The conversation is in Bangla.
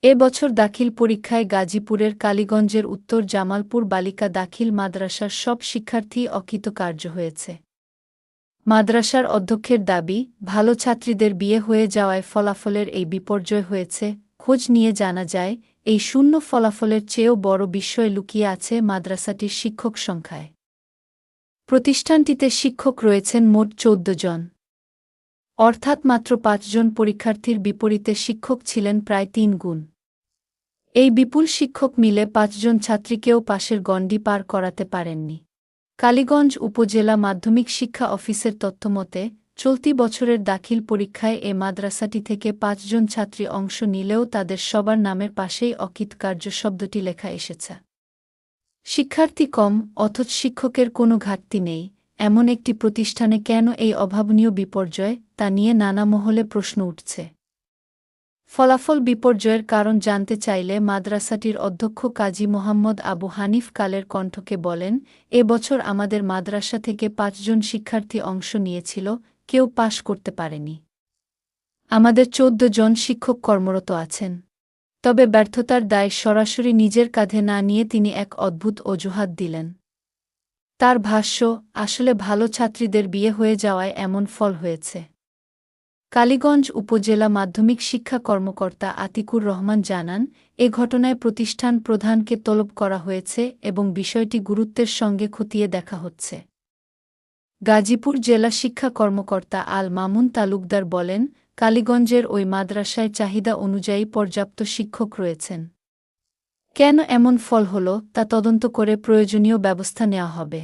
এ বছর দাখিল পরীক্ষায় গাজীপুরের কালীগঞ্জের উত্তর জামালপুর বালিকা দাখিল মাদ্রাসার সব শিক্ষার্থী অকৃতকার্য হয়েছে। মাদ্রাসার অধ্যক্ষের দাবি, ভালো ছাত্রীদের বিয়ে হয়ে যাওয়ায় ফলাফলের এই বিপর্যয় হয়েছে। খোঁজ নিয়ে জানা যায়, এই শূন্য ফলাফলের চেয়েও বড় বিস্ময় লুকিয়ে আছে মাদ্রাসাটির শিক্ষক সংখ্যায়। প্রতিষ্ঠানটিতে শিক্ষক রয়েছেন মোট ১৪ জন, অর্থাৎ মাত্র ৫ জন পরীক্ষার্থীর বিপরীতে শিক্ষক ছিলেন প্রায় ৩ গুণ। এই বিপুল শিক্ষক মিলে ৫ জন ছাত্রীকেও পাশের গণ্ডি পার করাতে পারেননি। কালীগঞ্জ উপজেলা মাধ্যমিক শিক্ষা অফিসের তথ্যমতে, চলতি বছরের দাখিল পরীক্ষায় এ মাদ্রাসাটি থেকে ৫ জন ছাত্রী অংশ নিলেও তাদের সবার নামের পাশেই অকৃতকার্য শব্দটি লেখা এসেছে। শিক্ষার্থী কম, অথচ শিক্ষকের কোনো ঘাটতি নেই, এমন একটি প্রতিষ্ঠানে কেন এই অভাবনীয় বিপর্যয়, তা নিয়ে নানা মহলে প্রশ্ন উঠছে। ফলাফল বিপর্যয়ের কারণ জানতে চাইলে মাদ্রাসাটির অধ্যক্ষ কাজী মোহাম্মদ আবু হানিফ কালের কণ্ঠকে বলেন, এ বছর আমাদের মাদ্রাসা থেকে ৫ জন শিক্ষার্থী অংশ নিয়েছিল, কেউ পাশ করতে পারেনি। আমাদের ১৪ জন শিক্ষক কর্মরত আছেন। তবে ব্যর্থতার দায় সরাসরি নিজের কাঁধে না নিয়ে তিনি এক অদ্ভুত অজুহাত দিলেন। তার ভাষ্য, আসলে ভালো ছাত্রীদের বিয়ে হয়ে যাওয়ায় এমন ফল হয়েছে। কালীগঞ্জ উপজেলা মাধ্যমিক শিক্ষা কর্মকর্তা আতিকুর রহমান জানান, এ ঘটনায় প্রতিষ্ঠান প্রধানকে তলব করা হয়েছে এবং বিষয়টি গুরুত্বের সঙ্গে খতিয়ে দেখা হচ্ছে। গাজীপুর জেলা শিক্ষা কর্মকর্তা আল মামুন তালুকদার বলেন, কালীগঞ্জের ওই মাদ্রাসায় চাহিদা অনুযায়ী পর্যাপ্ত শিক্ষক রয়েছেন। কেন এমন ফল হল, তা তদন্ত করে প্রয়োজনীয় ব্যবস্থা নেওয়া হবে।